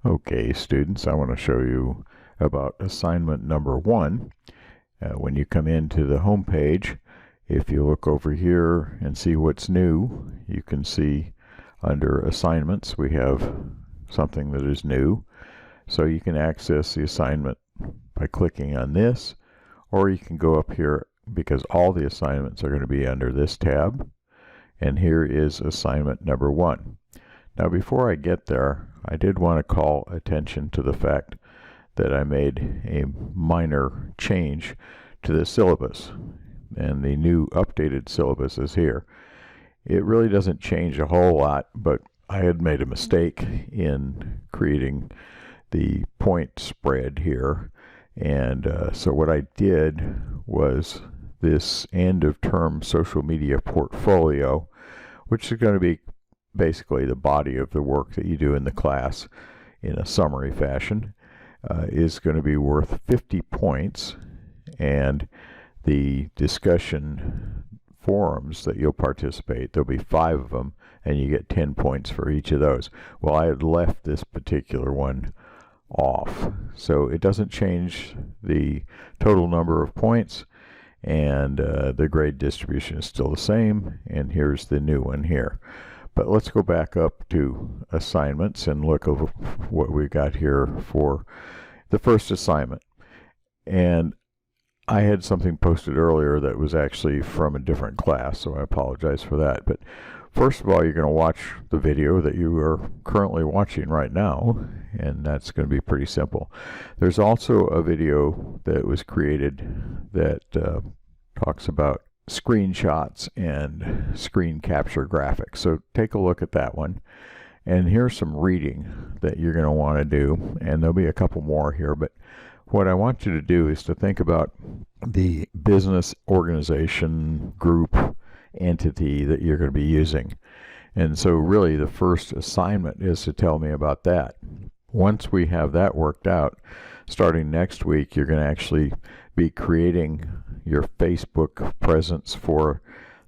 Okay, students, I want to show you about assignment number 1. When you come into the home page, if you look over here and see what's new, you can see under assignments we have something that is new. So you can access the assignment by clicking on this, or you can go up here because all the assignments are going to be under this tab. And here is assignment number 1. Now before I get there, I did want to call attention to the fact that I made a minor change to the syllabus, and the new updated syllabus is here. It really doesn't change a whole lot, but I had made a mistake in creating the point spread here, and so what I did was this end of term social media portfolio, which is going to be basically the body of the work that you do in the class in a summary fashion, is going to be worth 50 points, and the discussion forums that you'll participate, there'll be 5 of them, and you get 10 points for each of those. Well, I had left this particular one off, so it doesn't change the total number of points, and the grade distribution is still the same, and here's the new one here. But let's go back up to assignments and look at what we got here for the first assignment. And I had something posted earlier that was actually from a different class, so I apologize for that. But first of all, you're going to watch the video that you are currently watching right now, and that's going to be pretty simple. There's also a video that was created that talks about screenshots and screen capture graphics. So take a look at that one. And here's some reading that you're going to want to do, and there'll be a couple more here, but what I want you to do is to think about the business organization group entity that you're going to be using. And so really the first assignment is to tell me about that. Once we have that worked out, starting next week, you're going to actually be creating your Facebook presence for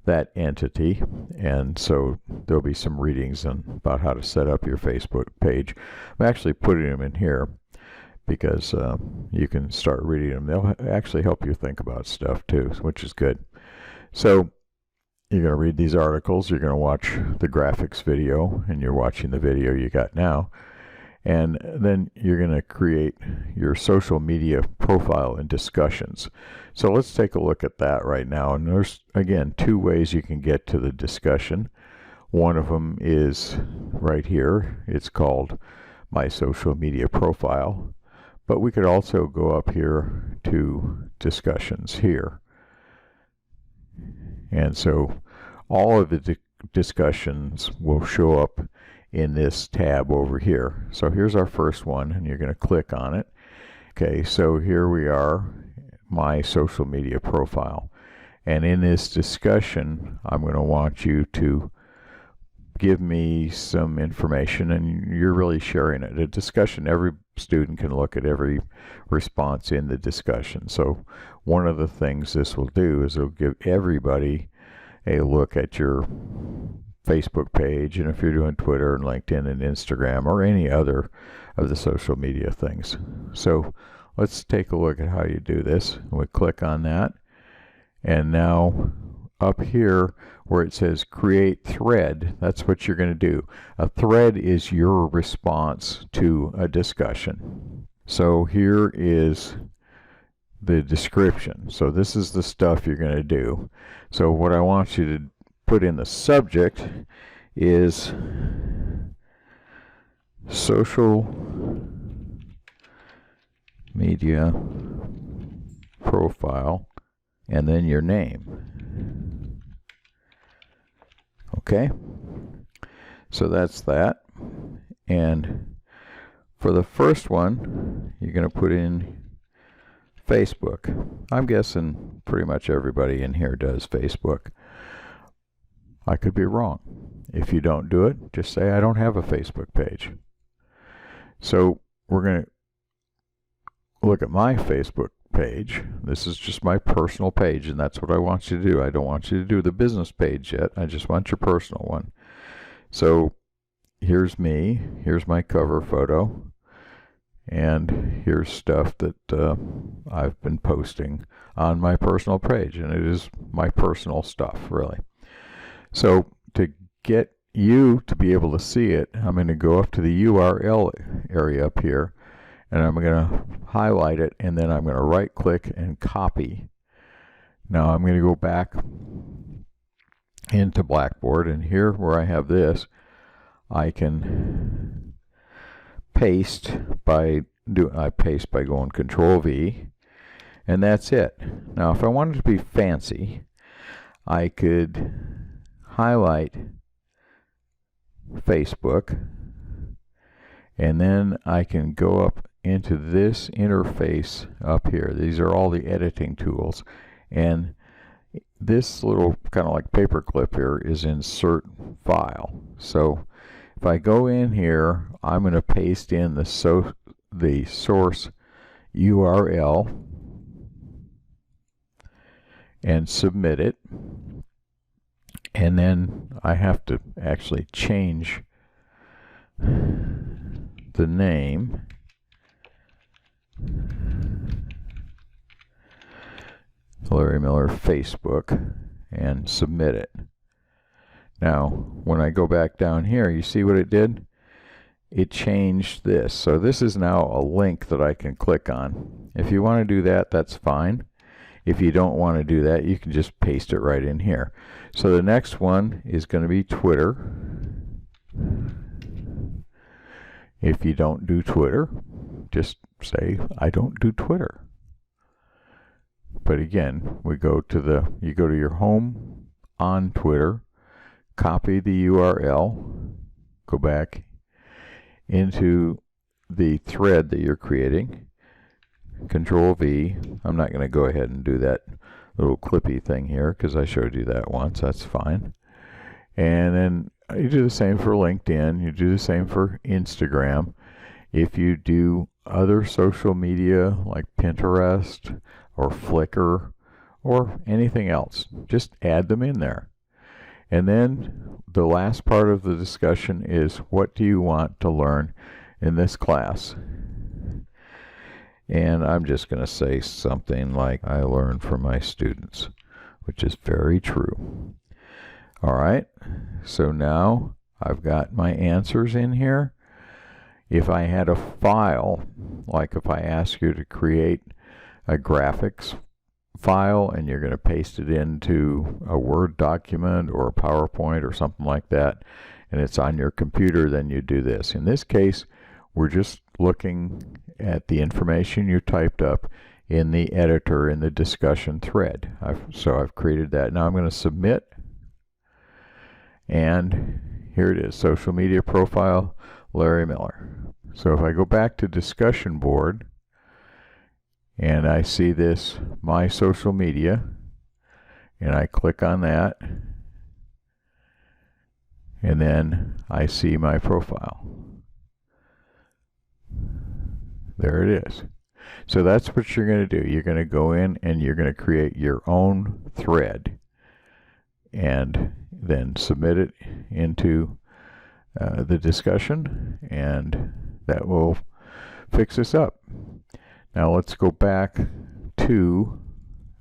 that entity, and so there'll be some readings about how to set up your Facebook page. I'm actually putting them in here because you can start reading them. They'll actually help you think about stuff too, which is good. So you're going to read these articles, you're going to watch the graphics video, and you're watching the video you got now. And then you're going to create your social media profile and discussions. So let's take a look at that right now. And there's, again, 2 ways you can get to the discussion. One of them is right here. It's called My Social Media Profile. But we could also go up here to Discussions here. And so all of the discussions will show up in this tab over here. So here's our first one, and you're going to click on it. Okay, so here we are, My Social Media Profile. And in this discussion, I'm going to want you to give me some information, and you're really sharing it. A discussion, every student can look at every response in the discussion. So one of the things this will do is it'll give everybody a look at your Facebook page, and if you're doing Twitter and LinkedIn and Instagram or any other of the social media things. So let's take a look at how you do this. We click on that, and now up here where it says create thread, that's what you're going to do. A thread is your response to a discussion. So here is the description. So this is the stuff you're going to do. So what I want you to put in the subject is social media profile, and then your name. Okay, so that's that. And for the first one, you're going to put in Facebook. I'm guessing pretty much everybody in here does Facebook. I could be wrong. If you don't do it, just say I don't have a Facebook page. So we're going to look at my Facebook page. This is just my personal page, and that's what I want you to do. I don't want you to do the business page yet. I just want your personal one. So here's me. Here's my cover photo. And here's stuff that I've been posting on my personal page, and it is my personal stuff, really. So to get you to be able to see it, I'm going to go up to the URL area up here, and I'm going to highlight it, and then I'm going to right click and copy. Now I'm going to go back into Blackboard, and here where I have this, I can paste by going Control V, and that's it. Now if I wanted to be fancy, I could highlight Facebook, and then I can go up into this interface up here. These are all the editing tools, and this little kind of like paperclip here is insert file. So if I go in here, I'm going to paste in the source URL and submit it. And then I have to actually change the name. Larry Miller Facebook, and submit it. Now when I go back down here, you see what it did? It changed this. So this is now a link that I can click on. If you want to do that, that's fine. If you don't want to do that, you can just paste it right in here. So the next one is going to be Twitter. If you don't do Twitter, just say, I don't do Twitter. But again, you go to your home on Twitter, copy the URL, go back into the thread that you're creating, Control V. I'm not going to go ahead and do that little clippy thing here because I showed you that once. That's fine. And then you do the same for LinkedIn. You do the same for Instagram. If you do other social media like Pinterest or Flickr or anything else, just add them in there. And then the last part of the discussion is, what do you want to learn in this class? And I'm just going to say something like, I learn from my students, which is very true. All right, so now I've got my answers in here. If I had a file, like if I ask you to create a graphics file and you're going to paste it into a Word document or a PowerPoint or something like that, and it's on your computer, then you do this. In this case, we're just looking at the information you typed up in the editor in the discussion thread. So I've created that. Now I'm going to submit, and here it is, social media profile, Larry Miller. So if I go back to discussion board and I see this, my social media, and I click on that, and then I see my profile. There it is. So that's what you're going to do. You're going to go in and you're going to create your own thread and then submit it into the discussion, and that will fix this up. Now let's go back to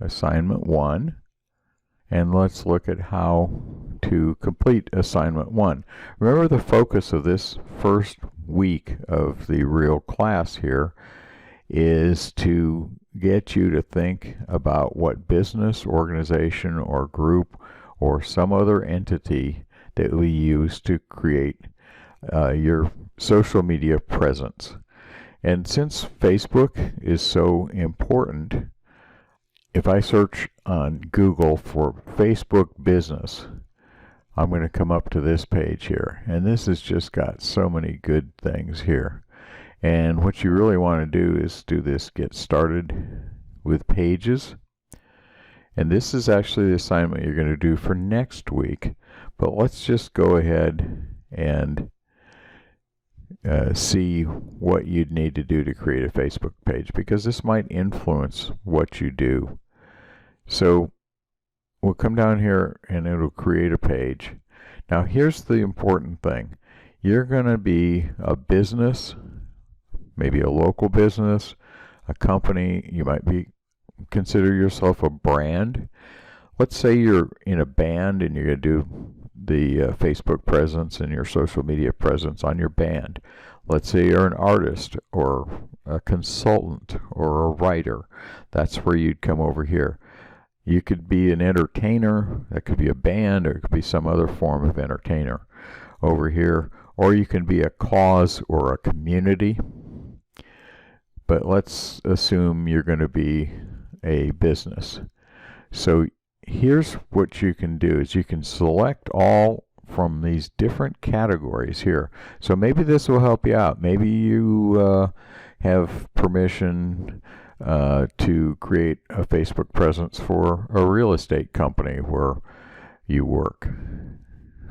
assignment 1, and let's look at how to complete assignment 1. Remember, the focus of this first week of the real class here is to get you to think about what business, organization, or group, or some other entity that we use to create your social media presence. And since Facebook is so important, if I search on Google for Facebook business, I'm going to come up to this page here, and this has just got so many good things here. And what you really want to do is do this get started with pages, and this is actually the assignment you're going to do for next week. But let's just go ahead and see what you'd need to do to create a Facebook page, because this might influence what you do. So we'll come down here and it'll create a page. Now here's the important thing. You're going to be a business, maybe a local business, a company. You might consider yourself a brand. Let's say you're in a band and you're going to do the Facebook presence and your social media presence on your band. Let's say you're an artist or a consultant or a writer. That's where you'd come over here. You could be an entertainer. That could be a band, or it could be some other form of entertainer over here. Or you can be a cause or a community. But let's assume you're going to be a business. So here's what you can do is you can select all from these different categories here. So maybe this will help you out. Maybe you have permission to create a Facebook presence for a real estate company where you work.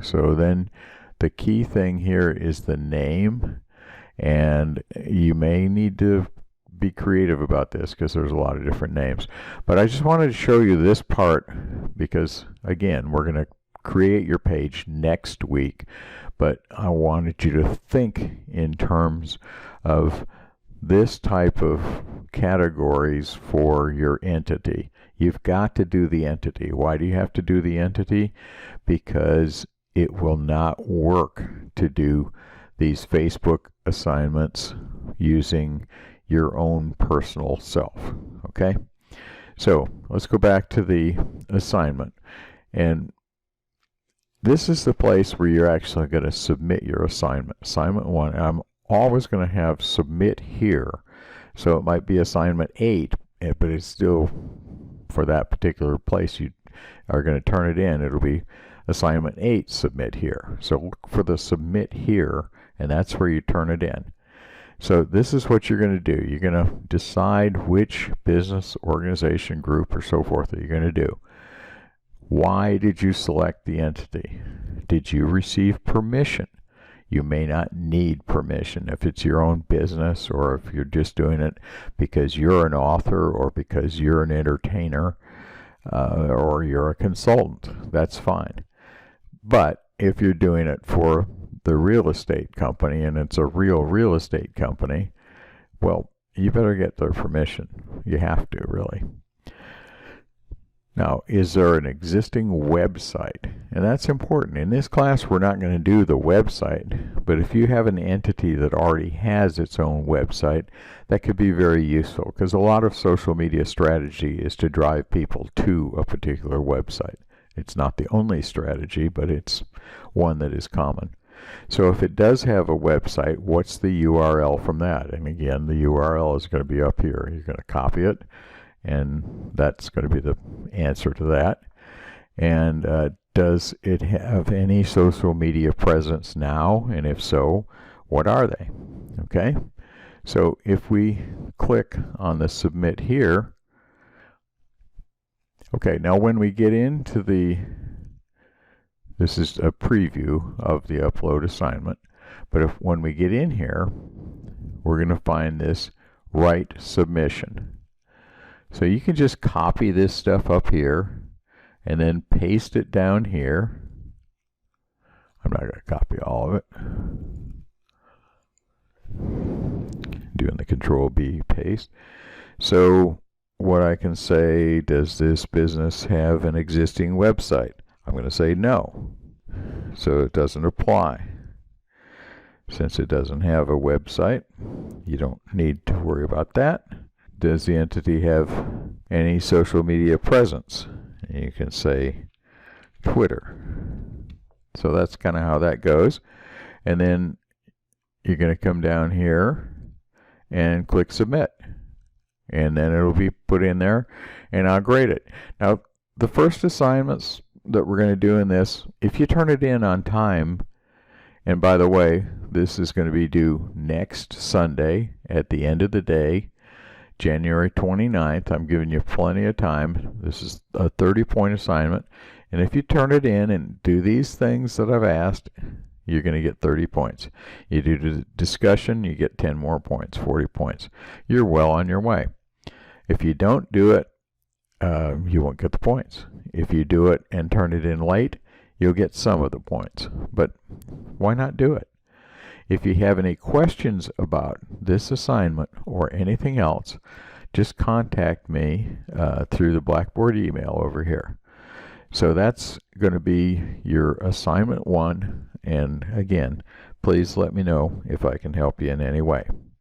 So then the key thing here is the name, and you may need to be creative about this because there's a lot of different names. But I just wanted to show you this part because, again, we're going to create your page next week, but I wanted you to think in terms of this type of categories for your entity. You've got to do the entity. Why do you have to do the entity? Because it will not work to do these Facebook assignments using your own personal self. Okay? So let's go back to the assignment. And this is the place where you're actually going to submit your assignment. Assignment 1. I'm always going to have submit here. So it might be assignment 8, but it's still for that particular place you are going to turn it in. It'll be assignment 8, submit here. So look for the submit here, and that's where you turn it in. So this is what you're going to do. You're going to decide which business, organization, group, or so forth that you're going to do. Why did you select the entity? Did you receive permission? You may not need permission if it's your own business, or if you're just doing it because you're an author or because you're an entertainer or you're a consultant. That's fine. But if you're doing it for the real estate company and it's a real estate company, well, you better get their permission. You have to, really. Now, is there an existing website? And that's important. In this class, we're not going to do the website, but if you have an entity that already has its own website, that could be very useful, because a lot of social media strategy is to drive people to a particular website. It's not the only strategy, but it's one that is common. So if it does have a website, what's the URL from that? And again, the URL is going to be up here. You're going to copy it, and that's going to be the answer to that. And does it have any social media presence now? And if so, what are they? Okay, so if we click on the submit here, okay, now when we get into this is a preview of the upload assignment, but when we get in here, we're going to find this write submission. So you can just copy this stuff up here and then paste it down here. I'm not going to copy all of it. Doing the Control B paste. So what I can say, does this business have an existing website? I'm going to say no. So it doesn't apply. Since it doesn't have a website, you don't need to worry about that. Does the entity have any social media presence? And you can say Twitter. So that's kind of how that goes. And then you're going to come down here and click submit. And then it'll be put in there, and I'll grade it. Now, the first assignments that we're going to do in this, if you turn it in on time, and by the way, this is going to be due next Sunday at the end of the day, January 29th. I'm giving you plenty of time. This is a 30-point assignment, and if you turn it in and do these things that I've asked, you're going to get 30 points. You do the discussion, you get 10 more points, 40 points. You're well on your way. If you don't do it, you won't get the points. If you do it and turn it in late, you'll get some of the points. But why not do it? If you have any questions about this assignment or anything else, just contact me through the Blackboard email over here. So that's going to be your assignment 1, and again, please let me know if I can help you in any way.